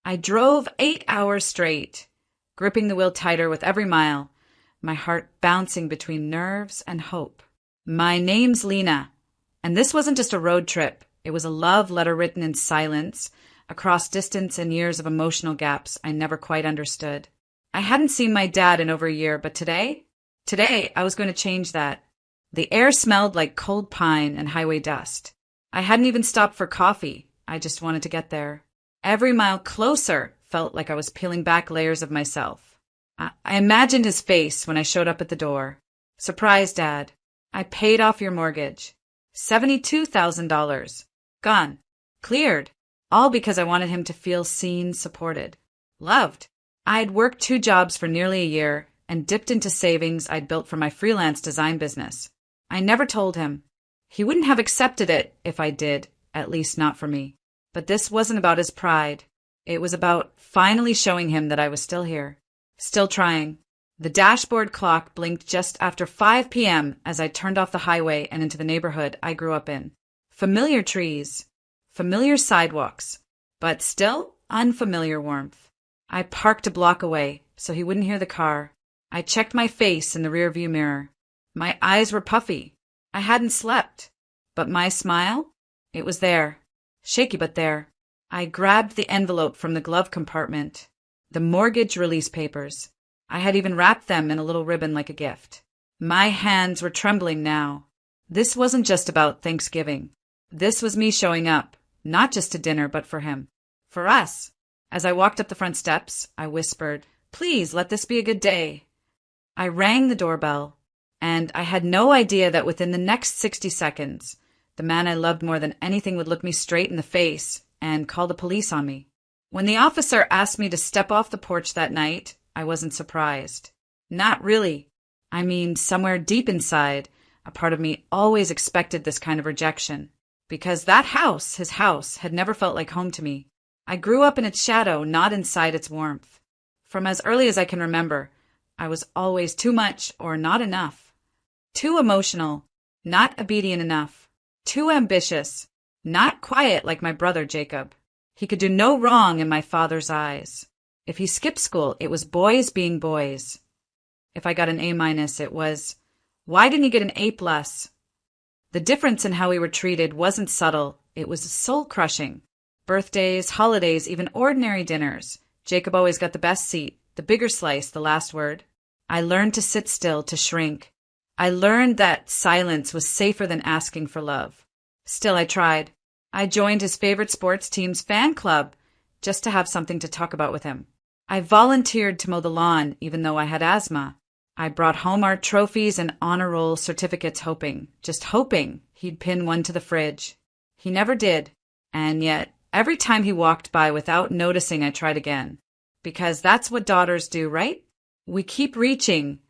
I drove 8 hours straight, gripping the wheel tighter with every mile, my heart bouncing between nerves and hope. My name's Lena, and this wasn't just a road trip. It was a love letter written in silence, across distance and years of emotional gaps I never quite understood. I hadn't seen my dad in over a year, but today I was going to change that. The air smelled like cold pine and highway dust. I hadn't even stopped for coffee. I just wanted to get there. Every mile closer felt like I was peeling back layers of myself. I imagined his face when I showed up at the door. "Surprise, Dad. I paid off your mortgage. $72,000. Gone. Cleared. All because I wanted him to feel seen, supported, loved." I had worked 2 jobs for nearly a year and dipped into savings I'd built for my freelance design business. I never told him. He wouldn't have accepted it if I did, at least not for me. But this wasn't about his pride. It was about finally showing him that I was still here, still trying. The dashboard clock blinked just after 5 p.m. as I turned off the highway and into the neighborhood I grew up in. Familiar trees, familiar sidewalks, but still unfamiliar warmth. I parked a block away so he wouldn't hear the car. I checked my face in the rearview mirror. My eyes were puffy. I hadn't slept. But my smile? It was there. Shaky, but there. I grabbed the envelope from the glove compartment. The mortgage release papers. I had even wrapped them in a little ribbon like a gift. My hands were trembling now. This wasn't just about Thanksgiving. This was me showing up, not just to dinner, but for him. For us. As I walked up the front steps, I whispered, "Please let this be a good day." I rang the doorbell, and I had no idea that within the next 60 seconds, the man I loved more than anything would look me straight in the face and call the police on me. When the officer asked me to step off the porch that night, I wasn't surprised. Not really. I mean, somewhere deep inside, a part of me always expected this kind of rejection, because that house, his house, had never felt like home to me. I grew up in its shadow, not inside its warmth. From as early as I can remember, I was always too much or not enough. Too emotional, not obedient enough. Too ambitious, not quiet like my brother Jacob. He could do no wrong in my father's eyes. If he skipped school, it was boys being boys. If I got an A-, it was, "Why didn't he get an A+?" The difference in how we were treated wasn't subtle, it was soul-crushing. Birthdays, holidays, even ordinary dinners. Jacob always got the best seat, the bigger slice, the last word. I learned to sit still, to shrink. I learned that silence was safer than asking for love. Still, I tried. I joined his favorite sports team's fan club just to have something to talk about with him. I volunteered to mow the lawn even though I had asthma. I brought home art trophies and honor roll certificates just hoping he'd pin one to the fridge. He never did, and yet every time he walked by without noticing, I tried again. Because that's what daughters do, right? We keep reaching,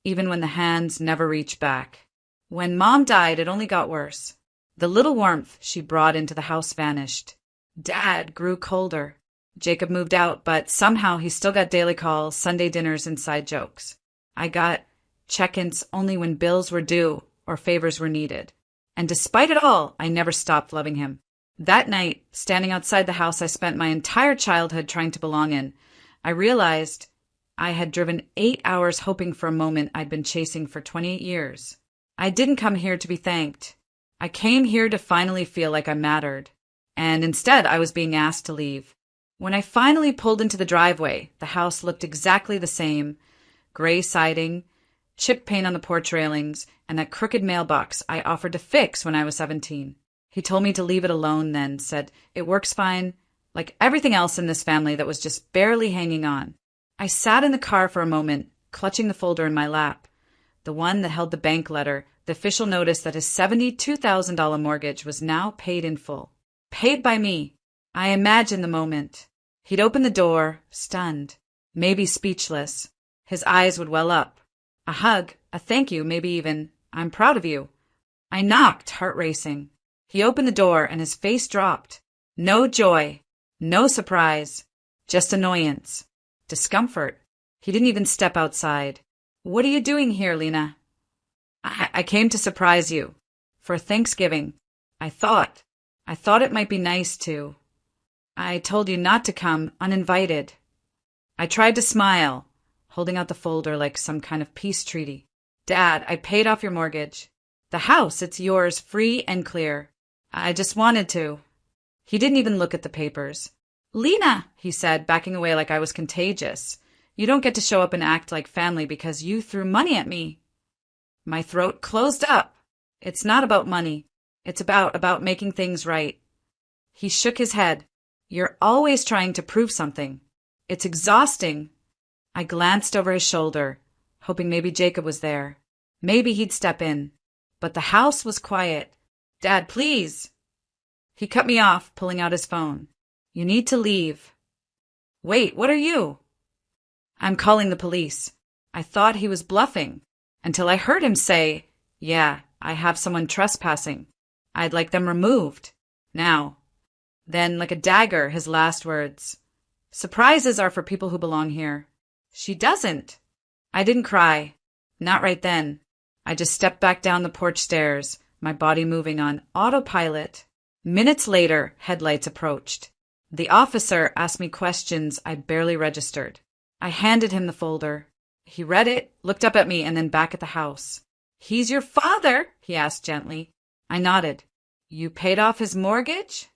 even when the hands never reach back. When Mom died, it only got worse. The little warmth she brought into the house vanished. Dad grew colder. Jacob moved out, but somehow he still got daily calls, Sunday dinners, and side jokes. I got check-ins only when bills were due or favors were needed. And despite it all, I never stopped loving him. That night, standing outside the house I spent my entire childhood trying to belong in, I realized I had driven 8 hours hoping for a moment I'd been chasing for 28 years. I didn't come here to be thanked. I came here to finally feel like I mattered. And instead, I was being asked to leave. When I finally pulled into the driveway, the house looked exactly the same. Gray siding, chipped paint on the porch railings, and that crooked mailbox I offered to fix when I was 17. He told me to leave it alone then, said, "It works fine," like everything else in this family that was just barely hanging on. I sat in the car for a moment, clutching the folder in my lap, the one that held the bank letter, the official notice that his $72,000 mortgage was now paid in full. Paid by me. I imagined the moment. He'd open the door, stunned, maybe speechless. His eyes would well up. A hug, a thank you, maybe even, "I'm proud of you." I knocked, heart racing. He opened the door and his face dropped. No joy, no surprise, just annoyance, discomfort. He didn't even step outside. "What are you doing here, Lena?" I came to surprise you. For Thanksgiving. I thought it might be nice to. I told you not to come uninvited. I tried to smile, holding out the folder like some kind of peace treaty. Dad, I paid off your mortgage. The house, it's yours, free and clear. I just wanted to. He didn't even look at the papers. Lena, he said, backing away like I was contagious. You don't get to show up and act like family because you threw money at me. My throat closed up. It's not about money. It's about making things right. He shook his head. You're always trying to prove something. It's exhausting. I glanced over his shoulder, hoping maybe Jacob was there. Maybe he'd step in. But the house was quiet. Dad, please. He cut me off, pulling out his phone. You need to leave. Wait, what are you? I'm calling the police. I thought he was bluffing, until I heard him say, yeah, I have someone trespassing. I'd like them removed. Now. Then, like a dagger, his last words. Surprises are for people who belong here. She doesn't. I didn't cry. Not right then. I just stepped back down the porch stairs, my body moving on autopilot. Minutes later, headlights approached. The officer asked me questions I barely registered. I handed him the folder. He read it, looked up at me, and then back at the house. He's your father? He asked gently. I nodded. You paid off his mortgage?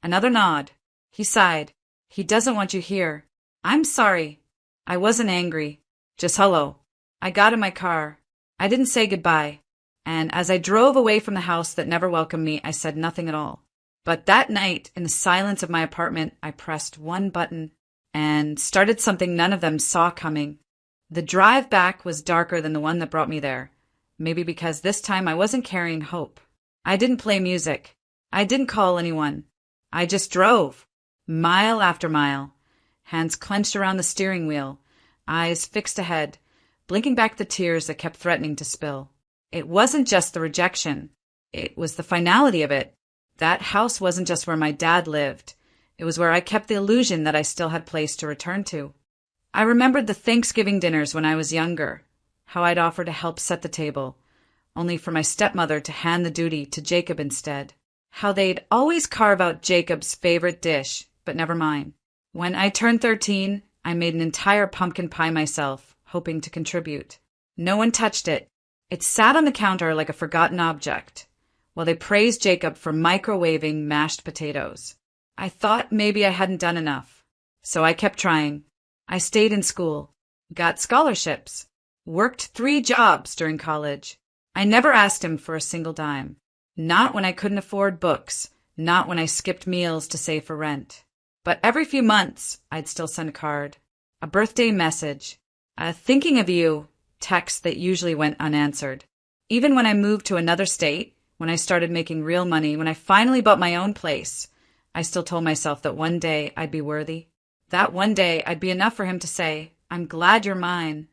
Another nod. He sighed. He doesn't want you here. I'm sorry. I wasn't angry. Just hello. I got in my car. I didn't say goodbye. And as I drove away from the house that never welcomed me, I said nothing at all. But that night, in the silence of my apartment, I pressed one button and started something none of them saw coming. The drive back was darker than the one that brought me there. Maybe because this time I wasn't carrying hope. I didn't play music. I didn't call anyone. I just drove, mile after mile, hands clenched around the steering wheel, eyes fixed ahead, blinking back the tears that kept threatening to spill. It wasn't just the rejection. It was the finality of it. That house wasn't just where my dad lived. It was where I kept the illusion that I still had place to return to. I remembered the Thanksgiving dinners when I was younger, how I'd offer to help set the table, only for my stepmother to hand the duty to Jacob instead. How they'd always carve out Jacob's favorite dish, but never mine. When I turned 13, I made an entire pumpkin pie myself, hoping to contribute. No one touched it. It sat on the counter like a forgotten object, while they praised Jacob for microwaving mashed potatoes. I thought maybe I hadn't done enough, so I kept trying. I stayed in school, got scholarships, worked 3 jobs during college. I never asked him for a single dime. Not when I couldn't afford books, not when I skipped meals to save for rent. But every few months, I'd still send a card, a birthday message, a thinking of you text that usually went unanswered. Even when I moved to another state, when I started making real money, when I finally bought my own place, I still told myself that one day I'd be worthy. That one day I'd be enough for him to say, I'm glad you're mine.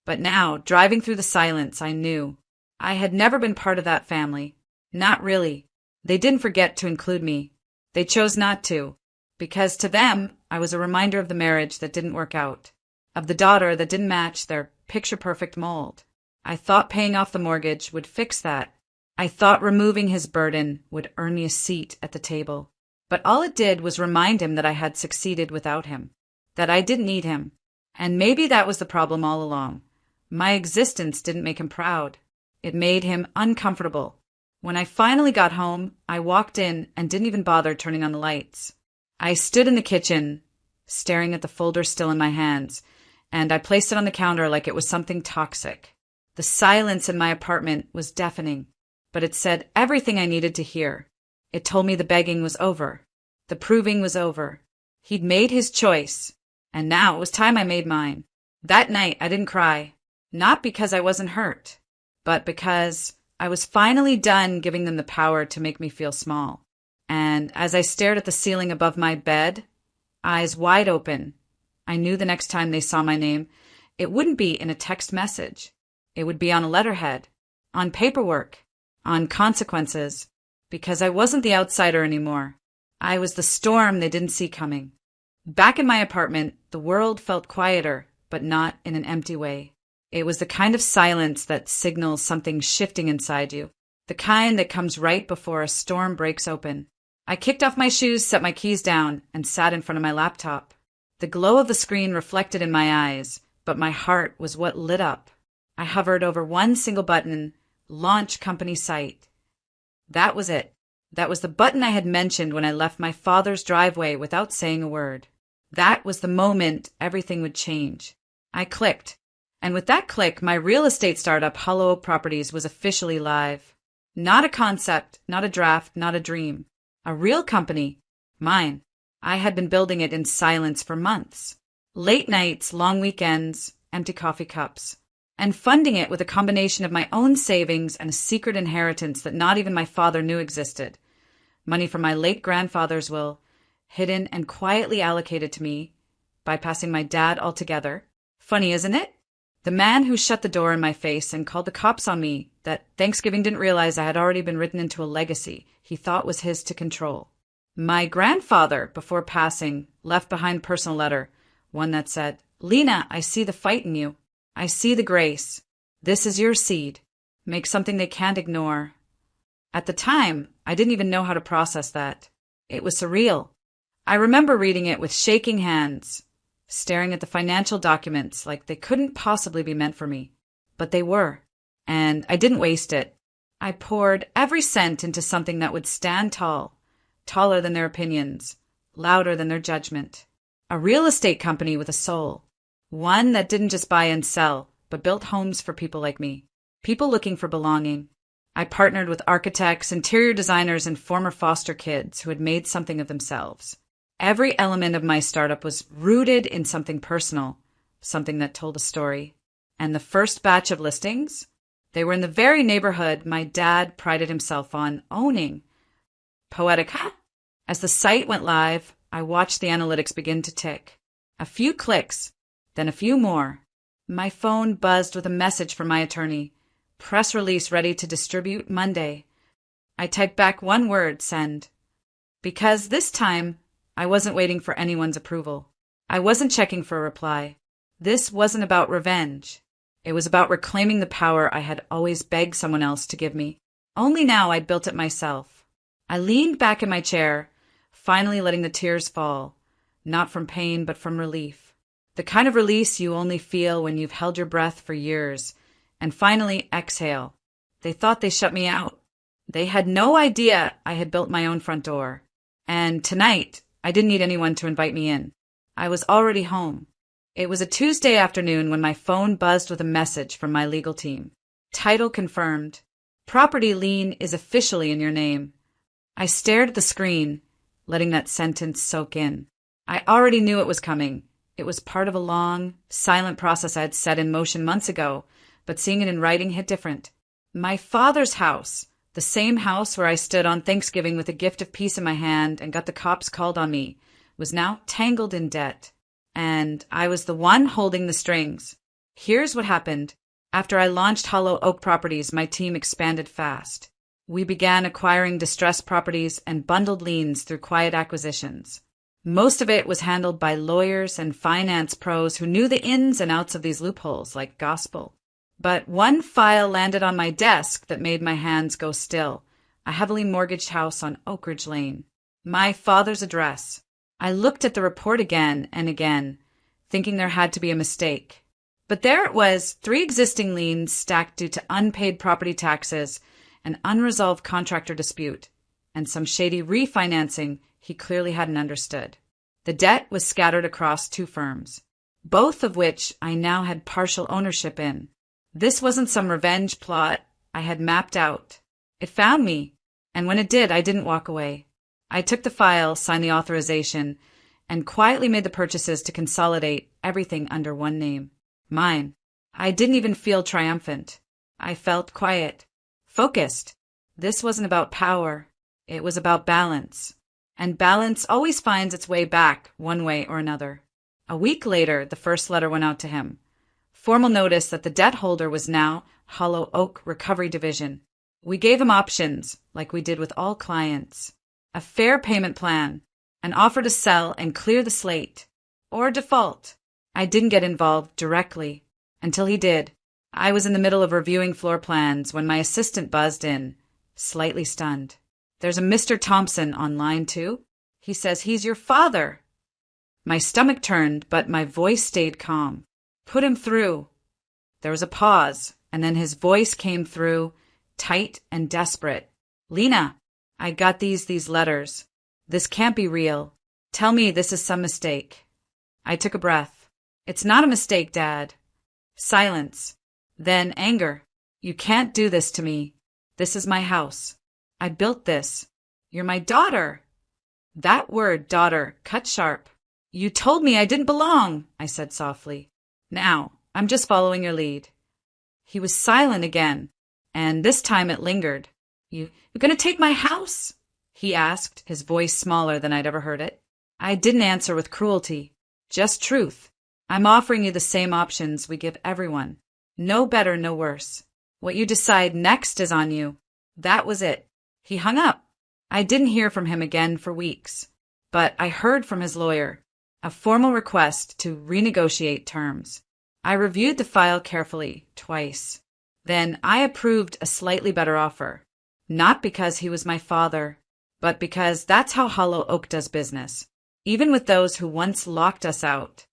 But now, driving through the silence, I knew. I had never been part of that family. Not really. They didn't forget to include me. They chose not to, because to them, I was a reminder of the marriage that didn't work out, of the daughter that didn't match their picture-perfect mold. I thought paying off the mortgage would fix that. I thought removing his burden would earn me a seat at the table. But all it did was remind him that I had succeeded without him, that I didn't need him. And maybe that was the problem all along. My existence didn't make him proud. It made him uncomfortable. When I finally got home, I walked in and didn't even bother turning on the lights. I stood in the kitchen, staring at the folder still in my hands, and I placed it on the counter like it was something toxic. The silence in my apartment was deafening, but it said everything I needed to hear. It told me the begging was over. The proving was over. He'd made his choice, and now it was time I made mine. That night, I didn't cry, not because I wasn't hurt, but because I was finally done giving them the power to make me feel small. And as I stared at the ceiling above my bed, eyes wide open, I knew the next time they saw my name, it wouldn't be in a text message. It would be on a letterhead, on paperwork, on consequences, because I wasn't the outsider anymore. I was the storm they didn't see coming. Back in my apartment, the world felt quieter, but not in an empty way. It was the kind of silence that signals something shifting inside you, the kind that comes right before a storm breaks open. I kicked off my shoes, set my keys down, and sat in front of my laptop. The glow of the screen reflected in my eyes, but my heart was what lit up. I hovered over one single button, Launch Company Site. That was it. That was the button I had mentioned when I left my father's driveway without saying a word. That was the moment everything would change. I clicked, and with that click, my real estate startup, Hollow Oak Properties, was officially live. Not a concept, not a draft, not a dream. A real company. Mine. I had been building it in silence for months. Late nights, long weekends, empty coffee cups. And funding it with a combination of my own savings and a secret inheritance that not even my father knew existed. Money from my late grandfather's will, hidden and quietly allocated to me, bypassing my dad altogether. Funny, isn't it? The man who shut the door in my face and called the cops on me, that Thanksgiving didn't realize I had already been written into a legacy he thought was his to control. My grandfather, before passing, left behind a personal letter, one that said, "Lena, I see the fight in you. I see the grace. This is your seed. Make something they can't ignore." At the time, I didn't even know how to process that. It was surreal. I remember reading it with shaking hands, staring at the financial documents like they couldn't possibly be meant for me. But they were. And I didn't waste it. I poured every cent into something that would stand tall, taller than their opinions, louder than their judgment. A real estate company with a soul. One that didn't just buy and sell, but built homes for people like me. People looking for belonging. I partnered with architects, interior designers, and former foster kids who had made something of themselves. Every element of my startup was rooted in something personal, something that told a story. And the first batch of listings, they were in the very neighborhood my dad prided himself on owning. Poetic, huh? As the site went live, I watched the analytics begin to tick. A few clicks, then a few more. My phone buzzed with a message from my attorney. Press release ready to distribute Monday. I typed back one word, send. Because this time, I wasn't waiting for anyone's approval. I wasn't checking for a reply. This wasn't about revenge. It was about reclaiming the power I had always begged someone else to give me. Only now I'd built it myself. I leaned back in my chair, finally letting the tears fall, not from pain but from relief. The kind of release you only feel when you've held your breath for years, and finally exhale. They thought they shut me out. They had no idea I had built my own front door. And tonight, I didn't need anyone to invite me in. I was already home. It was a Tuesday afternoon when my phone buzzed with a message from my legal team. Title confirmed. Property lien is officially in your name. I stared at the screen, letting that sentence soak in. I already knew it was coming. It was part of a long, silent process I had set in motion months ago, but seeing it in writing hit different. My father's house, the same house where I stood on Thanksgiving with a gift of peace in my hand and got the cops called on me, was now tangled in debt. And I was the one holding the strings. Here's what happened. After I launched Hollow Oak Properties, my team expanded fast. We began acquiring distressed properties and bundled liens through quiet acquisitions. Most of it was handled by lawyers and finance pros who knew the ins and outs of these loopholes like gospel. But one file landed on my desk that made my hands go still. A heavily mortgaged house on Oak Ridge Lane. My father's address. I looked at the report again and again, thinking there had to be a mistake. But there it was, 3 existing liens stacked due to unpaid property taxes, an unresolved contractor dispute, and some shady refinancing he clearly hadn't understood. The debt was scattered across 2 firms, both of which I now had partial ownership in. This wasn't some revenge plot I had mapped out. It found me, and when it did, I didn't walk away. I took the file, signed the authorization, and quietly made the purchases to consolidate everything under one name. Mine. I didn't even feel triumphant. I felt quiet, focused. This wasn't about power. It was about balance. And balance always finds its way back, one way or another. A week later, the first letter went out to him. Formal notice that the debt holder was now Hollow Oak Recovery Division. We gave him options, like we did with all clients. A fair payment plan, an offer to sell and clear the slate, or default. I didn't get involved directly, until he did. I was in the middle of reviewing floor plans when my assistant buzzed in, slightly stunned. There's a Mr. Thompson on line 2. He says he's your father. My stomach turned, but my voice stayed calm. Put him through. There was a pause, and then his voice came through, tight and desperate. Lena, I got these letters. This can't be real. Tell me this is some mistake. I took a breath. It's not a mistake, Dad. Silence. Then anger. You can't do this to me. This is my house. I built this. You're my daughter. That word, daughter, cut sharp. You told me I didn't belong, I said softly. Now, I'm just following your lead. He was silent again, and this time it lingered. You're gonna take my house? He asked, his voice smaller than I'd ever heard it. I didn't answer with cruelty, just truth. I'm offering you the same options we give everyone. No better, no worse. What you decide next is on you. That was it. He hung up. I didn't hear from him again for weeks, but I heard from his lawyer, a formal request to renegotiate terms. I reviewed the file carefully, twice. Then I approved a slightly better offer, not because he was my father, but because that's how Hollow Oak does business, even with those who once locked us out.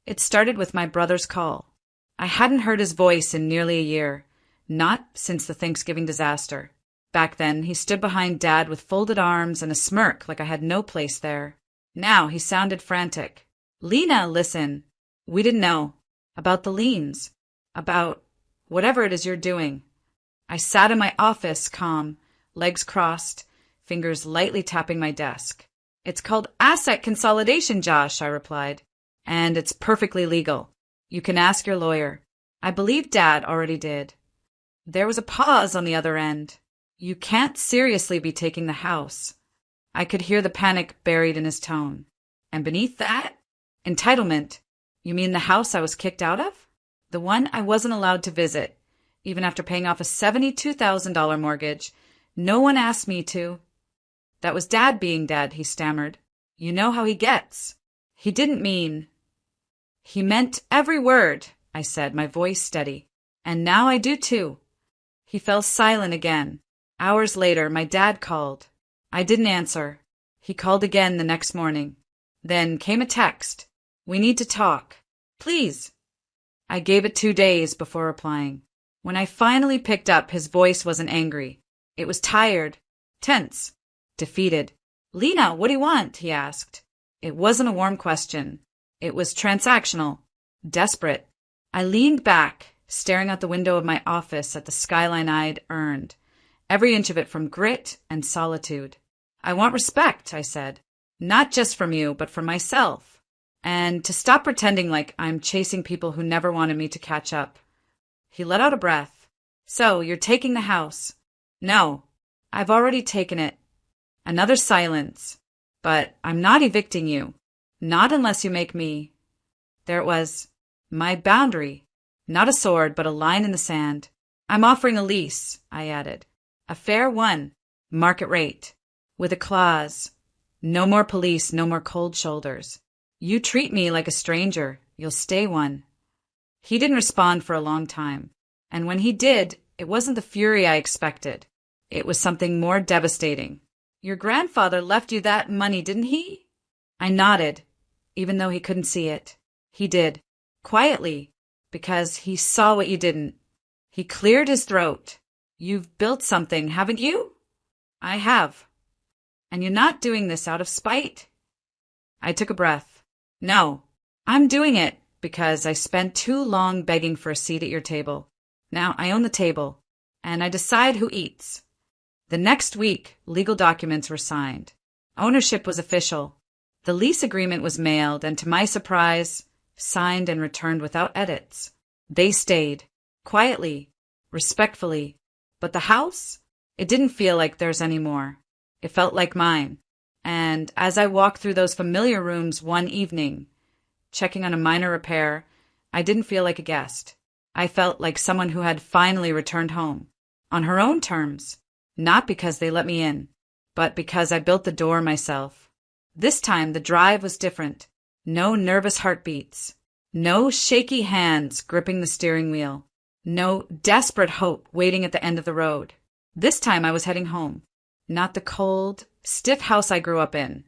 It started with my brother's call. I hadn't heard his voice in nearly a year, not since the Thanksgiving disaster. Back then, he stood behind Dad with folded arms and a smirk like I had no place there. Now he sounded frantic. Lena, listen. We didn't know. About the liens. About whatever it is you're doing. I sat in my office, calm, legs crossed, fingers lightly tapping my desk. It's called asset consolidation, Josh, I replied. And it's perfectly legal. You can ask your lawyer. I believe Dad already did. There was a pause on the other end. You can't seriously be taking the house. I could hear the panic buried in his tone. And beneath that, entitlement. You mean the house I was kicked out of? The one I wasn't allowed to visit, even after paying off a $72,000 mortgage. No one asked me to. That was Dad being Dad, he stammered. You know how he gets. He didn't mean. He meant every word, I said, my voice steady. And now I do too. He fell silent again. Hours later, my dad called. I didn't answer. He called again the next morning. Then came a text. We need to talk. Please. I gave it 2 days before replying. When I finally picked up, his voice wasn't angry. It was tired, tense, defeated. Lena, what do you want? He asked. It wasn't a warm question. It was transactional, desperate. I leaned back, staring out the window of my office at the skyline I'd earned, every inch of it from grit and solitude. I want respect, I said. Not just from you, but from myself. And to stop pretending like I'm chasing people who never wanted me to catch up. He let out a breath. So, you're taking the house? No, I've already taken it. Another silence. But I'm not evicting you. Not unless you make me. There it was. My boundary. Not a sword, but a line in the sand. I'm offering a lease, I added. A fair one. Market rate. With a clause. No more police, no more cold shoulders. You treat me like a stranger, you'll stay one. He didn't respond for a long time. And when he did, it wasn't the fury I expected. It was something more devastating. Your grandfather left you that money, didn't he? I nodded, even though he couldn't see it. He did. Quietly. Because he saw what you didn't. He cleared his throat. You've built something, haven't you? I have. And you're not doing this out of spite? I took a breath. No, I'm doing it because I spent too long begging for a seat at your table. Now I own the table, and I decide who eats. The next week, legal documents were signed. Ownership was official. The lease agreement was mailed, and to my surprise, signed and returned without edits. They stayed, quietly, respectfully. But the house? It didn't feel like theirs anymore. It felt like mine. And as I walked through those familiar rooms one evening, checking on a minor repair, I didn't feel like a guest. I felt like someone who had finally returned home. On her own terms. Not because they let me in, but because I built the door myself. This time the drive was different. No nervous heartbeats. No shaky hands gripping the steering wheel. No desperate hope waiting at the end of the road. This time I was heading home. Not the cold, stiff house I grew up in,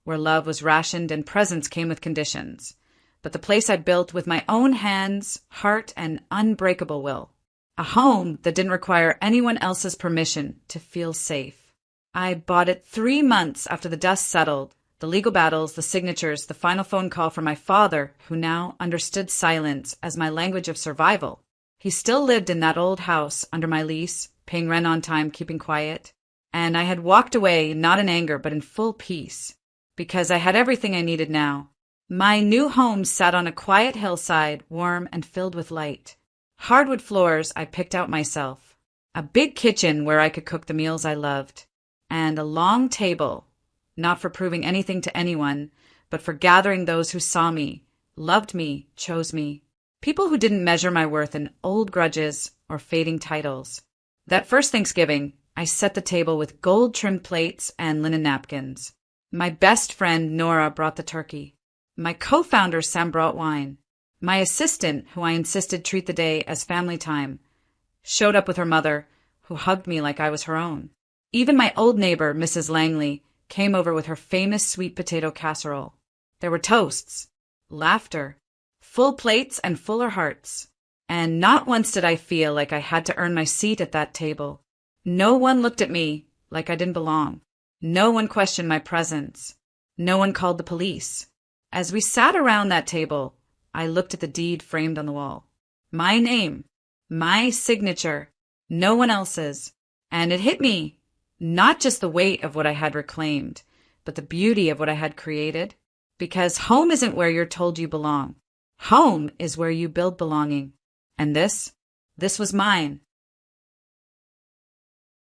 where love was rationed and presents came with conditions, but the place I'd built with my own hands, heart, and unbreakable will. A home that didn't require anyone else's permission to feel safe. I bought it 3 months after the dust settled, the legal battles, the signatures, the final phone call from my father, who now understood silence as my language of survival. He still lived in that old house under my lease, paying rent on time, keeping quiet. And I had walked away, not in anger, but in full peace, because I had everything I needed now. My new home sat on a quiet hillside, warm and filled with light. Hardwood floors I picked out myself. A big kitchen where I could cook the meals I loved. And a long table, not for proving anything to anyone, but for gathering those who saw me, loved me, chose me. People who didn't measure my worth in old grudges or fading titles. That first Thanksgiving, I set the table with gold-trimmed plates and linen napkins. My best friend, Nora, brought the turkey. My co-founder, Sam, brought wine. My assistant, who I insisted treat the day as family time, showed up with her mother, who hugged me like I was her own. Even my old neighbor, Mrs. Langley, came over with her famous sweet potato casserole. There were toasts, laughter, full plates and fuller hearts. And not once did I feel like I had to earn my seat at that table. No one looked at me like I didn't belong. No one questioned my presence. No one called the police. As we sat around that table, I looked at the deed framed on the wall. My name, my signature, no one else's. And it hit me, not just the weight of what I had reclaimed, but the beauty of what I had created. Because home isn't where you're told you belong. Home is where you build belonging. And this was mine.